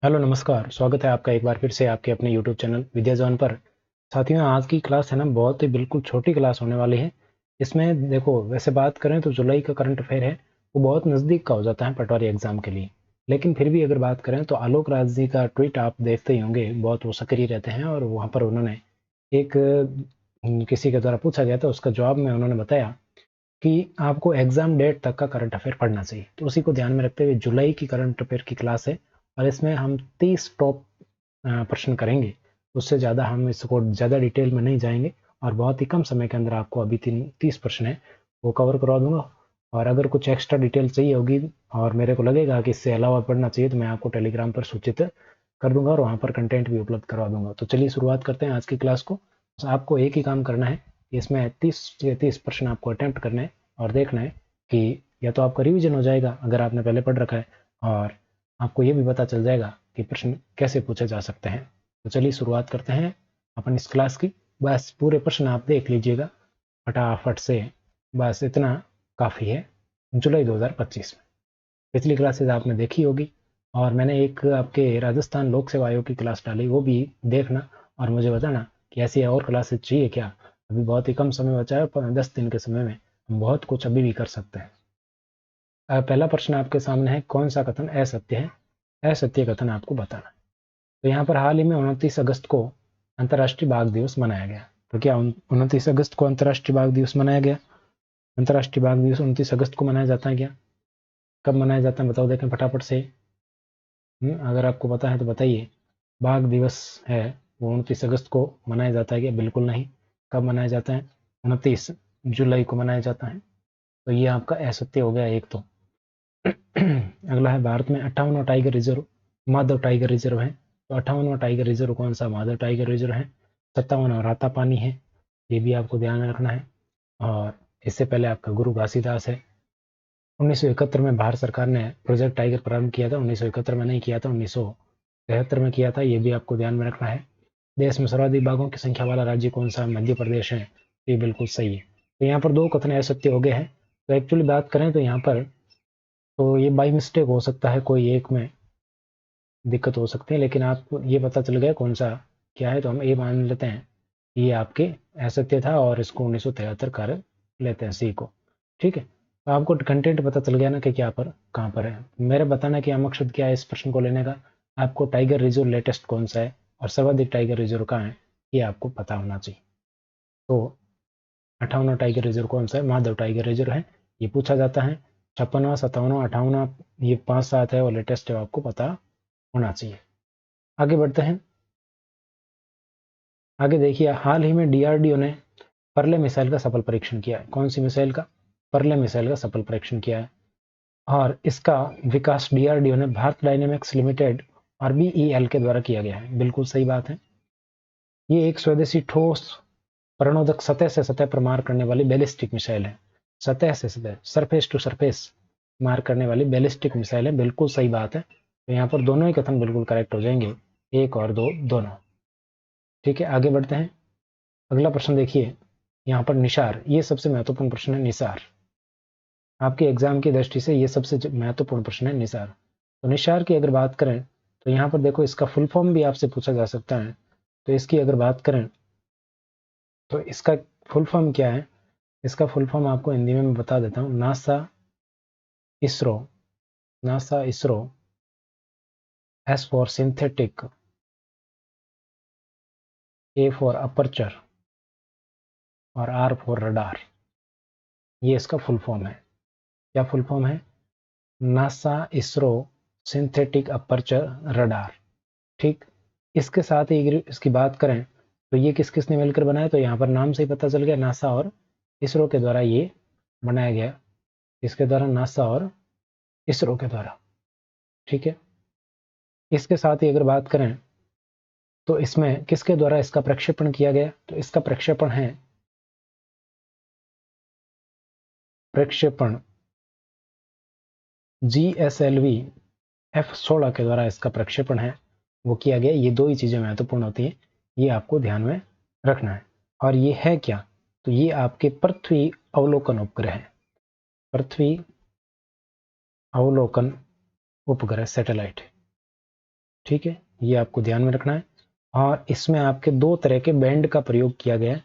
Hello नमस्कार, स्वागत है आपका एक बार फिर से आपके अपने यूट्यूब चैनल विद्याजॉन पर। साथियों, आज की क्लास है ना, बहुत ही बिल्कुल छोटी क्लास होने वाली है। इसमें देखो, वैसे बात करें तो जुलाई का करंट अफेयर है, वो बहुत नज़दीक का हो जाता है पटवारी एग्जाम के लिए। लेकिन फिर भी अगर बात करें तो आलोक राज जी का ट्वीट आप देखते ही होंगे, बहुत वो सक्रिय रहते हैं। और वहाँ पर उन्होंने एक किसी के द्वारा पूछा गया था, उसका जवाब में उन्होंने बताया कि आपको एग्जाम डेट तक का करंट अफेयर पढ़ना चाहिए। तो उसी को ध्यान में रखते हुए जुलाई की करंट अफेयर की क्लास है, और इसमें हम 30 टॉप प्रश्न करेंगे। उससे ज़्यादा हम इसको ज़्यादा डिटेल में नहीं जाएंगे, और बहुत ही कम समय के अंदर आपको अभी 30 प्रश्न है वो कवर करवा दूंगा। और अगर कुछ एक्स्ट्रा डिटेल चाहिए होगी और मेरे को लगेगा कि इससे अलावा पढ़ना चाहिए, तो मैं आपको टेलीग्राम पर सूचित कर दूंगा और वहाँ पर कंटेंट भी उपलब्ध करवा दूंगा। तो चलिए शुरुआत करते हैं आज की क्लास को। तो आपको एक ही काम करना है, इसमें 30 प्रश्न आपको अटेम्प्ट करने हैं और देखना है कि या तो आपका रिवीजन हो जाएगा अगर आपने पहले पढ़ रखा है, और आपको ये भी पता चल जाएगा कि प्रश्न कैसे पूछे जा सकते हैं। तो चलिए शुरुआत करते हैं अपन इस क्लास की। बस पूरे प्रश्न आप देख लीजिएगा फटाफट से, बस इतना काफ़ी है जुलाई 2025 में। पिछली क्लासेज आपने देखी होगी, और मैंने एक आपके राजस्थान लोक सेवा आयोग की क्लास डाली, वो भी देखना और मुझे बताना कि ऐसी और क्लासेज चाहिए क्या। अभी बहुत ही कम समय बचा है, 10 दिन के समय में हम बहुत कुछ अभी भी कर सकते हैं। पहला प्रश्न आपके सामने है, कौन सा कथन असत्य है। असत्य कथन आपको बताना है। तो यहाँ पर हाल ही में 29 अगस्त को अंतर्राष्ट्रीय बाघ दिवस मनाया गया। तो क्या 29 अगस्त को अंतर्राष्ट्रीय बाघ दिवस मनाया गया? अंतर्राष्ट्रीय बाघ दिवस 29 अगस्त को मनाया जाता है क्या? कब मनाया जाता है बताओ, देखें फटाफट से। अगर आपको पता है तो बताइए। बाघ दिवस है वो 29 अगस्त को मनाया जाता है क्या? बिल्कुल नहीं। कब मनाया जाता है? 29 जुलाई को मनाया जाता है। तो ये आपका असत्य हो गया एक तो। अगला है, भारत में 58वां tiger reserve Madhav tiger reserve है। तो 58वां टाइगर रिजर्व कौन सा? माधव टाइगर रिजर्व है। 57वां रातापानी है, ये भी आपको ध्यान में रखना है। और इससे पहले आपका गुरु घासीदास है। 1971 में भारत सरकार ने प्रोजेक्ट टाइगर प्रारंभ किया था। 1971 में नहीं किया था, 1973 में किया था, ये भी आपको ध्यान में रखना है। देश में सर्वाधिक बाघों की संख्या वाला राज्य कौन सा? मध्य प्रदेश है। ये बिल्कुल सही है। तो यहाँ पर दो कथन असत्य हो गए हैं। तो एक्चुअली बात करें तो यहाँ पर तो ये बाई मिस्टेक हो सकता है, कोई एक में दिक्कत हो सकती है, लेकिन आपको ये पता चल गया कौन सा क्या है, तो हम ये मान लेते हैं ये आपके असत्य था और इसको 1973 कर लेते हैं सी को। ठीक है, तो आपको कंटेंट पता चल गया ना कि क्या पर कहाँ पर है। मेरा बताना कि मकसद क्या है इस प्रश्न को लेने का। आपको टाइगर रिजर्व लेटेस्ट कौन सा है और सर्वाधिक टाइगर रिजर्व कहाँ है, ये आपको पता होना चाहिए। तो 58वां टाइगर रिजर्व कौन सा है? माधव टाइगर रिजर्व है, ये पूछा जाता है। 56वां, 57वां, 58वां, ये 5 7 है और लेटेस्ट है, आपको पता होना चाहिए। आगे बढ़ते हैं। आगे देखिए, हाल ही में डीआरडीओ ने परले मिसाइल का सफल परीक्षण किया है। कौन सी मिसाइल का? परले मिसाइल का सफल परीक्षण किया है। और इसका विकास डीआरडीओ ने भारत डायनेमिक्स लिमिटेड और बीईएल के द्वारा किया गया है। बिल्कुल सही बात है। ये एक स्वदेशी ठोस प्रणोदक सतह से सतह पर मार करने वाली बैलिस्टिक मिसाइल है। सतह से सतह, सरफेस टू सरफेस मार करने वाली बैलिस्टिक मिसाइल है। बिल्कुल सही बात है। तो यहाँ पर दोनों ही कथन बिल्कुल करेक्ट हो जाएंगे, एक और दो दोनों। ठीक है, आगे बढ़ते हैं। अगला प्रश्न देखिए, यहाँ पर निसार, ये सबसे महत्वपूर्ण प्रश्न है। निसार आपके एग्जाम की दृष्टि से ये सबसे महत्वपूर्ण प्रश्न है, निसार। तो निसार की अगर बात करें तो यहाँ पर देखो, इसका फुल फॉर्म भी आपसे पूछा जा सकता है। तो इसकी अगर बात करें तो इसका फुल फॉर्म क्या है? इसका फुल फॉर्म आपको हिंदी में मैं बता देता हूँ। NASA ISRO, NASA ISRO, S for synthetic, A for aperture और आर फॉर रडार, ये इसका फुल फॉर्म है। क्या फुल फॉर्म है? NASA ISRO synthetic aperture radar. ठीक, इसके साथ ही अगर इसकी बात करें तो ये किस किसने मिलकर बनाया, तो यहाँ पर नाम से ही पता चल गया, नासा और इसरो के द्वारा ये बनाया गया। इसके द्वारा, नासा और इसरो के द्वारा। ठीक है, इसके साथ ही अगर बात करें तो इसमें किसके द्वारा इसका प्रक्षेपण किया गया, तो इसका प्रक्षेपण है, प्रक्षेपण GSLV F-16 के द्वारा इसका प्रक्षेपण है वो किया गया। ये दो ही चीजें महत्वपूर्ण होती हैं, ये आपको ध्यान में रखना है। और ये है क्या? तो ये आपके पृथ्वी अवलोकन उपग्रह है। पृथ्वी अवलोकन उपग्रह सैटेलाइट। ठीक है, ये आपको ध्यान में रखना है। और इसमें आपके दो तरह के बैंड का प्रयोग किया गया है,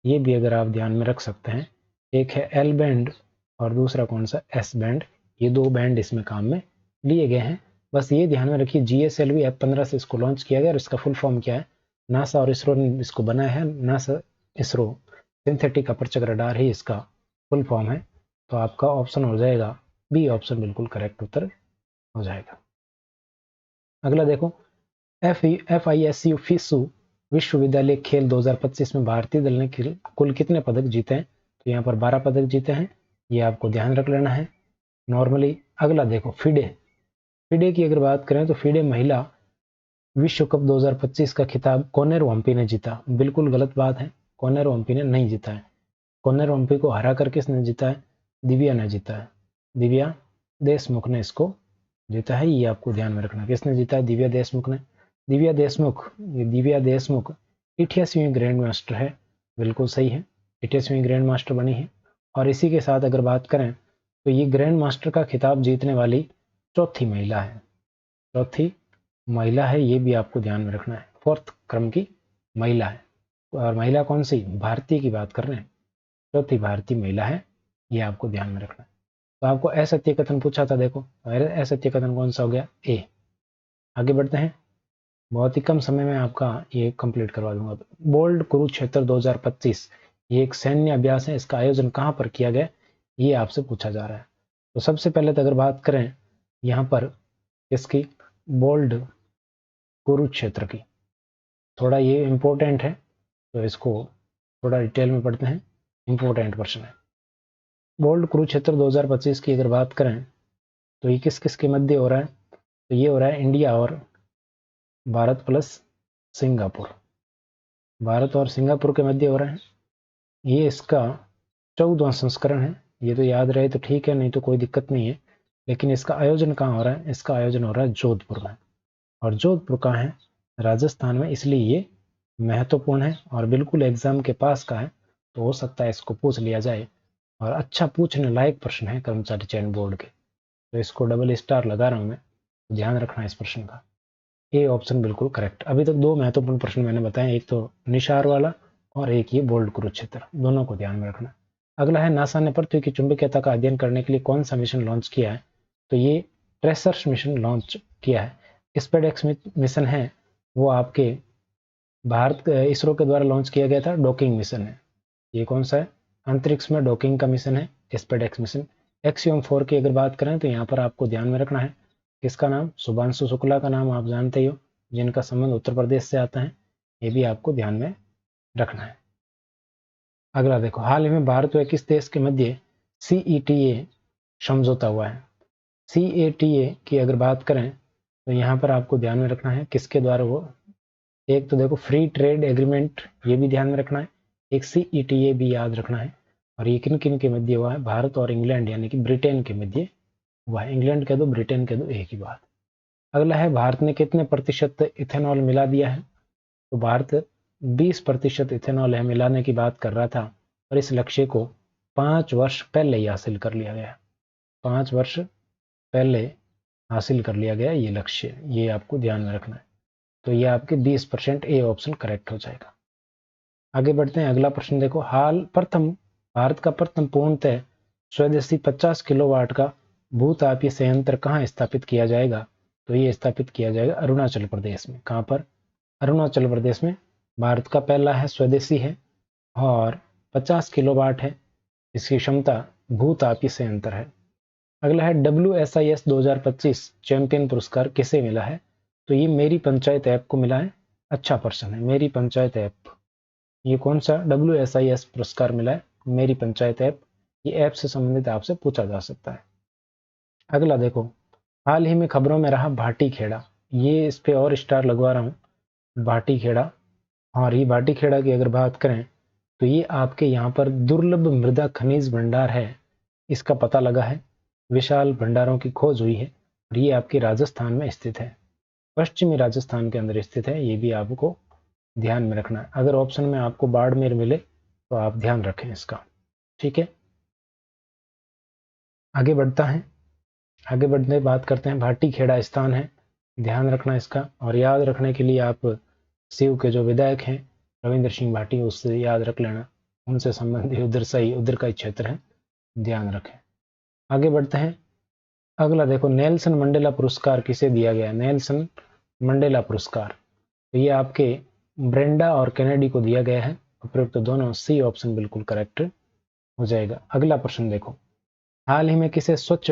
ये भी अगर आप ध्यान में रख सकते हैं। एक है एल बैंड और दूसरा कौन सा, एस बैंड। ये दो बैंड इसमें काम में लिए गए हैं। बस ये ध्यान में रखिए, GSLV F-15 से इसको लॉन्च किया गया और इसका फुल फॉर्म क्या है, नासा और इसरो ने इसको बनाया है। NASA ISRO synthetic aperture radar ही इसका फुल फॉर्म है। तो आपका ऑप्शन हो जाएगा बी ऑप्शन, बिल्कुल करेक्ट उत्तर हो जाएगा। अगला देखो, FISU फिसु विश्वविद्यालय खेल 2025 में भारतीय दल ने कुल कितने पदक जीते हैं? तो यहाँ पर 12 पदक जीते हैं, ये आपको ध्यान रख लेना है नॉर्मली। अगला देखो, फिडे। फिडे की अगर बात करें तो फिडे महिला विश्व कप 2025 का खिताब कोनेर वम्पी ने जीता। बिल्कुल गलत बात है, कोनेर वम्पी ने नहीं जीता है। कोनेर वम्पी को हरा कर किसने जीता है? दिव्या ने जीता है। दिव्या देशमुख ने इसको जीता है, ये आपको ध्यान में रखना। किसने जीता है? दिव्या देशमुख ने। दिव्या देशमुख, ये दिव्या देशमुख 88वीं ग्रैंड मास्टर है, बिल्कुल सही है, 88वीं ग्रैंड मास्टर बनी है। और इसी के साथ अगर बात करें तो ये ग्रैंड मास्टर का खिताब जीतने वाली चौथी महिला है, चौथी महिला है, ये भी आपको ध्यान में रखना है। फोर्थ क्रम की महिला है, और महिला कौन सी? भारतीय की बात कर रहे हैं, चौथी भारतीय महिला है, ये आपको ध्यान में रखना है। तो आपको असत्य कथन पूछा था, देखो असत्य कथन कौन सा हो गया? ए। आगे बढ़ते हैं, बहुत ही कम समय में आपका ये कंप्लीट करवा दूंगा। बोल्ड कुरुक्षेत्र 2025 ये एक सैन्य अभ्यास है, इसका आयोजन कहाँ पर किया गया, ये आपसे पूछा जा रहा है। तो सबसे पहले तो अगर बात करें यहाँ पर इसकी, बोल्ड कुरुक्षेत्र की, थोड़ा ये इंपॉर्टेंट है, तो इसको थोड़ा डिटेल में पढ़ते हैं, इंपॉर्टेंट क्वेश्चन है। बोल्ड कुरुक्षेत्र 2025 की अगर बात करें तो ये किस किस के मध्य हो रहा है? तो ये हो रहा है इंडिया और भारत प्लस सिंगापुर, भारत और सिंगापुर के मध्य हो रहा है। ये इसका 14वां संस्करण है, ये तो याद रहे तो ठीक है, नहीं तो कोई दिक्कत नहीं है। लेकिन इसका आयोजन कहाँ हो रहा है? इसका आयोजन हो रहा है जोधपुर में, और जोधपुर कहाँ है? राजस्थान में, इसलिए ये महत्वपूर्ण है और बिल्कुल एग्जाम के पास का है, तो हो सकता है इसको पूछ लिया जाए, और अच्छा पूछने लायक प्रश्न है कर्मचारी चयन बोर्ड के, तो इसको डबल स्टार लगा रहा हूं मैं, ध्यान रखना इस प्रश्न का। ए ऑप्शन बिल्कुल करेक्ट। अभी तक दो महत्वपूर्ण प्रश्न मैंने बताए, एक तो निशार वाला और एक ये बोल्ड कुरुक्षेत्र, दोनों को ध्यान में रखना। अगला है, नासा ने पृथ्वी की चुंबकीयता का अध्ययन करने के लिए कौन सा मिशन लॉन्च किया है? तो ये ट्रेसर्स मिशन लॉन्च किया है। स्पेडएक्स मिशन है वो आपके भारत इसरो के द्वारा लॉन्च किया गया था, डॉकिंग मिशन है। ये कौन सा है? अंतरिक्ष में डॉकिंग का मिशन है, स्पेडएक्स मिशन। एक्सियोम 4 की अगर बात करें तो यहाँ पर आपको ध्यान में रखना है, किसका नाम? शुभांशु शुक्ला का नाम आप जानते ही हो, जिनका संबंध उत्तर प्रदेश से आता है, ये भी आपको ध्यान में रखना है। अगला देखो, हाल ही में भारत व किस देश के मध्य CETA समझौता हुआ है? CETA की अगर बात करें तो यहाँ पर आपको ध्यान में रखना है किसके द्वारा वो, एक तो देखो फ्री ट्रेड एग्रीमेंट, ये भी ध्यान में रखना है, एक CETA भी याद रखना है। और ये किन किन के मध्य हुआ है? भारत और इंग्लैंड यानी कि ब्रिटेन के मध्य हुआ है। इंग्लैंड कह दो, ब्रिटेन कह दो, एक ही बात। अगला है, भारत ने कितने प्रतिशत इथेनॉल मिला दिया है? तो भारत 20% इथेनॉल है मिलाने की बात कर रहा था, और इस लक्ष्य को 5 वर्ष पहले ही हासिल कर लिया गया, 5 वर्ष पहले हासिल कर लिया गया ये लक्ष्य, ये आपको ध्यान में रखना है। तो ये आपके 20%, ए ऑप्शन करेक्ट हो जाएगा। आगे बढ़ते हैं, अगला प्रश्न देखो, भारत का प्रथम पूर्णतः स्वदेशी 50 किलोवाट का भूतापीय संयंत्र कहाँ स्थापित किया जाएगा? तो ये स्थापित किया जाएगा अरुणाचल प्रदेश में। कहाँ पर? अरुणाचल प्रदेश में। भारत का पहला है, स्वदेशी है, और 50 किलोवाट है इसकी क्षमता, भूतापीय संयंत्र है। अगला है, WSIS 2025 चैंपियन पुरस्कार किसे मिला है? तो ये मेरी पंचायत ऐप को मिला है, अच्छा प्रश्न है, मेरी पंचायत ऐप। ये कौन सा WSIS पुरस्कार मिला है? मेरी पंचायत ऐप। ये ऐप से संबंधित आपसे पूछा जा सकता है। अगला देखो, हाल ही में खबरों में रहा भाटी खेड़ा, ये इस पे और स्टार लगवा रहा हूँ, भाटी खेड़ा। और ये भाटी खेड़ा की अगर बात करें तो ये आपके यहाँ पर दुर्लभ मृदा खनिज भंडार है, इसका पता लगा है, विशाल भंडारों की खोज हुई है, और ये आपके राजस्थान में स्थित है, पश्चिमी राजस्थान के अंदर स्थित है, ये भी आपको ध्यान में रखना है। अगर ऑप्शन में आपको बाड़मेर मिले तो आप ध्यान रखें इसका, ठीक है। आगे बढ़ता है, आगे बढ़ने बात करते हैं, भाटी खेड़ा स्थान है ध्यान रखना इसका। और याद रखने के लिए आप शिव के जो विधायक हैं रविंद्र सिंह भाटी, उससे याद रख लेना, उनसे संबंधित उधर का ही क्षेत्र है, ध्यान रखें। आगे बढ़ते हैं। अगला देखो, नेल्सन मंडेला पुरस्कार किसे दिया गया? नेल्सन मंडेला पुरस्कार, तो ये आपके ब्रेंडा और कैनेडी को दिया गया है। उपयुक्त दोनों, सी ऑप्शन बिल्कुल करेक्ट हो जाएगा। अगला प्रश्न देखो, हाल ही में किसे स्वच्छ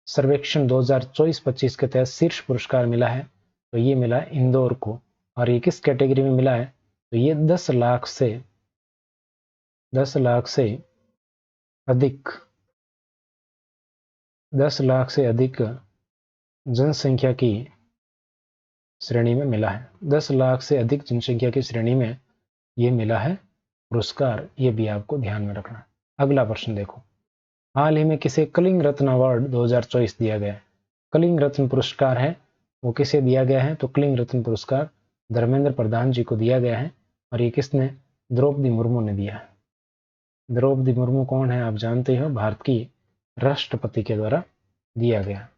सर्वेक्षण 2024-25 के तहत शीर्ष पुरस्कार मिला है? तो ये मिला इंदौर को। और ये किस कैटेगरी में मिला है? तो ये 10 लाख से अधिक 10 लाख से अधिक जनसंख्या की श्रेणी में मिला है। 10 लाख से अधिक जनसंख्या की श्रेणी में ये मिला है पुरस्कार, ये भी आपको ध्यान में रखना है। अगला प्रश्न देखो, हाल ही में किसे कलिंग रत्न अवार्ड 2024 दिया गया है? कलिंग रत्न पुरस्कार है, वो किसे दिया गया है? तो कलिंग रत्न पुरस्कार धर्मेंद्र प्रधान जी को दिया गया है। और ये किसने? द्रौपदी मुर्मू ने दिया है। द्रौपदी मुर्मू कौन है? आप जानते हो, भारत की राष्ट्रपति के द्वारा दिया गया।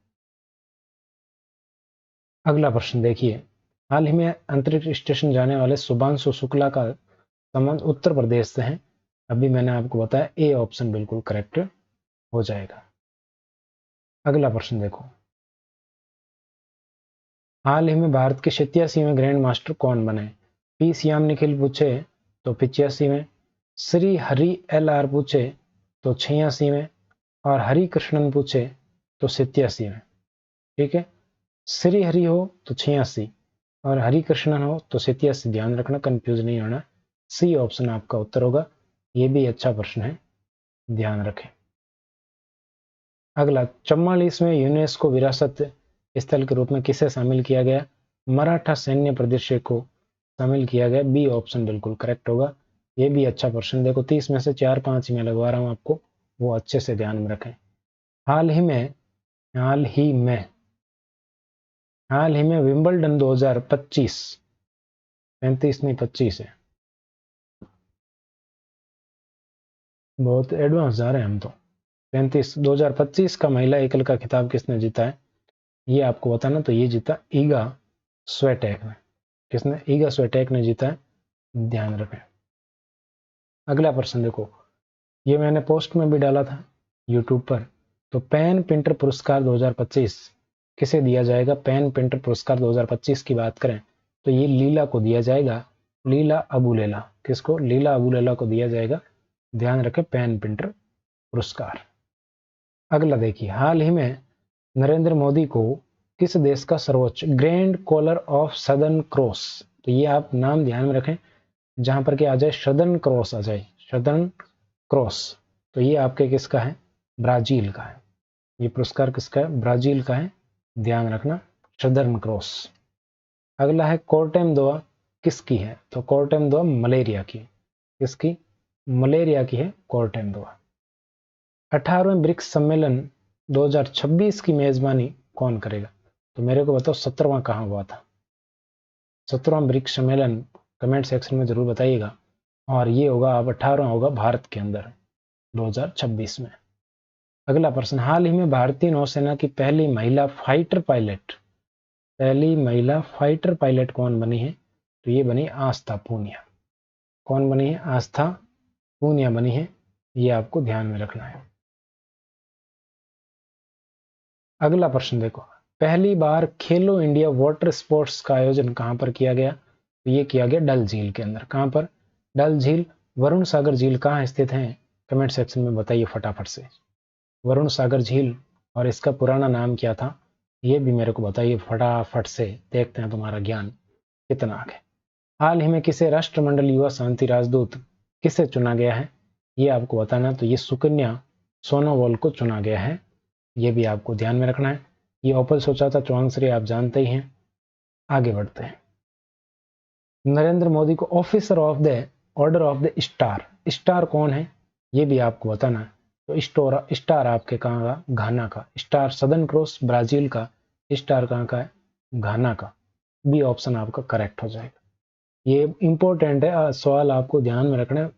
अगला प्रश्न देखिए, हाल ही में अंतरिक्ष स्टेशन जाने वाले शुभांशु शुक्ला का संबंध उत्तर प्रदेश से है। अभी मैंने आपको बताया, ए ऑप्शन बिल्कुल करेक्ट हो जाएगा। अगला प्रश्न देखो, हाल ही में भारत के 87वें ग्रैंड मास्टर कौन बने? पी श्याम निखिल पूछे तो 85 में, श्री हरि एल आर पूछे तो 86 में, और हरि कृष्णन पूछे तो 87 में। ठीक है, श्री हरि हो तो 86 और हरि कृष्णन हो तो 87। ध्यान रखना, कंफ्यूज नहीं होना। सी ऑप्शन आपका उत्तर होगा। ये भी अच्छा प्रश्न है, ध्यान रखें। अगला, 44वें यूनेस्को विरासत स्थल के रूप में किसे शामिल किया गया? मराठा सैन्य परिदृश्य को शामिल किया गया। बी ऑप्शन बिल्कुल करेक्ट होगा। ये भी अच्छा प्रश्न, देखो 30 में से 4-5 मैं लगवा रहा हूं आपको, वो अच्छे से ध्यान में रखें। हाल ही में विंबलडन 2025, 35 नहीं 25 है, बहुत एडवांस जा रहे हैं हम तो। 2025 का महिला एकल का खिताब किसने जीता है? ये आपको बताना। तो ये जीता ईगा स्वेटेक ने। किसने? ईगा स्वेटेक ने जीता है, ध्यान रखें। अगला प्रश्न देखो, ये मैंने पोस्ट में भी डाला था यूट्यूब पर। तो पेन प्रिंटर पुरस्कार 2025 किसे दिया जाएगा? पेन प्रिंटर पुरस्कार 2025 की बात करें तो ये लीला को दिया जाएगा। लीला अबुलेला। किसको? लीला अबुलेला को दिया जाएगा, ध्यान रखें, पेन प्रिंटर पुरस्कार। अगला देखिए, हाल ही में नरेंद्र मोदी को किस देश का सर्वोच्च grand collar of southern cross, तो ये आप नाम ध्यान में रखें, जहां पर क्या आ जाए, सदर्न क्रॉस आ जाए, सदर्न क्रॉस, तो ये आपके किसका है? ब्राजील का है। ये पुरस्कार किसका है? ब्राजील का है, ध्यान रखना, सदर्न क्रॉस। अगला है, कोर्टेम दवा किसकी है? तो कोर्टेम दवा मलेरिया की। किसकी? मलेरिया की है कोर्टेम दवा। 18वें ब्रिक्स सम्मेलन 2026 की मेजबानी कौन करेगा? तो मेरे को बताओ 17वां कहाँ हुआ था? 17वां ब्रिक्स सम्मेलन कमेंट सेक्शन में जरूर बताइएगा। और ये होगा, अब 18वां होगा भारत के अंदर 2026 में। अगला प्रश्न, हाल ही में भारतीय नौसेना की पहली महिला फाइटर पायलट कौन बनी है? तो ये बनी आस्था पूनिया। कौन बनी है? आस्था पूनिया बनी है, ये आपको ध्यान में रखना है। अगला प्रश्न देखो, पहली बार खेलो इंडिया वाटर स्पोर्ट्स का आयोजन कहां पर किया गया? तो ये किया गया डल झील के अंदर। कहां पर? डल झील। वरुण सागर झील कहाँ स्थित है? कमेंट सेक्शन में बताइए फटाफट से। वरुण सागर झील, और इसका पुराना नाम क्या था? ये भी मेरे को बताइए फटाफट से, देखते हैं तुम्हारा ज्ञान कितना आगे। हाल ही में किसे राष्ट्रमंडल युवा शांति राजदूत किसे चुना गया है? ये आपको बताना। तो ये सुकन्या सोनोवाल को चुना गया है, ये भी आपको ध्यान में रखना है। ये ओपल सोचा था चौंगश्री, आप जानते ही हैं। आगे बढ़ते हैं। नरेंद्र मोदी को officer of the order of the star कौन है? ये भी आपको बताना है। तो स्टार आपके कहाँ का? घाना का। स्टार सदर्न क्रॉस ब्राजील का, स्टार कहाँ का है? घाना का। बी ऑप्शन आपका करेक्ट हो जाएगा। ये इंपॉर्टेंट है सवाल, आपको ध्यान में रखना है,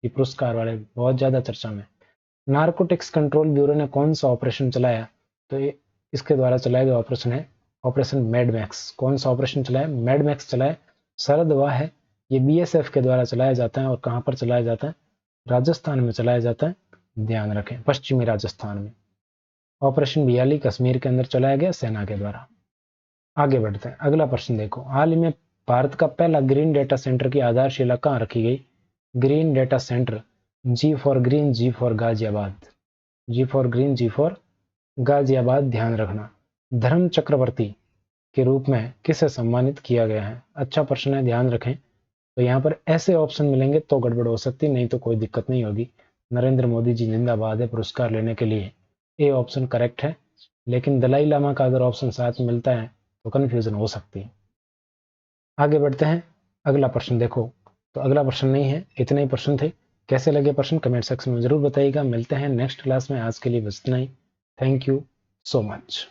ये पुरस्कार वाले बहुत ज्यादा चर्चा में। नारकोटिक्स कंट्रोल ब्यूरो ने कौन सा ऑपरेशन चलाया? तो इसके द्वारा चलाया गया ऑपरेशन है ऑपरेशन मैड मैक्स। कौन सा ऑपरेशन चला है? मैड मैक्स चला है। शरद वाह है, ये बीएसएफ के द्वारा चलाया जाता है। और कहाँ पर चलाया जाता है? राजस्थान में चलाया जाता है, ध्यान रखें, पश्चिमी राजस्थान में। ऑपरेशन बियाली कश्मीर के अंदर चलाया गया सेना के द्वारा। आगे बढ़ते हैं, अगला प्रश्न देखो। हाल ही में भारत का पहला ग्रीन डेटा सेंटर की आधारशिला कहाँ रखी गई? Green data centre, G for green, G for Ghaziabad, G for green, G for Ghaziabad, ध्यान रखना। धर्म चक्रवर्ती के रूप में किसे सम्मानित किया गया है? अच्छा प्रश्न है, ध्यान रखें। तो यहाँ पर ऐसे ऑप्शन मिलेंगे तो गड़बड़ हो सकती, नहीं तो कोई दिक्कत नहीं होगी। नरेंद्र मोदी जी जिंदाबाद है पुरस्कार लेने के लिए, ए ऑप्शन करेक्ट है। लेकिन दलाई लामा का अगर ऑप्शन साथ में मिलता है तो कंफ्यूजन हो सकती है। आगे बढ़ते हैं, अगला प्रश्न देखो। तो अगला प्रश्न नहीं है, इतने ही प्रश्न थे। कैसे लगे प्रश्न कमेंट सेक्शन में जरूर बताइएगा। मिलते हैं नेक्स्ट क्लास में, आज के लिए बस इतना ही। Thank you so much.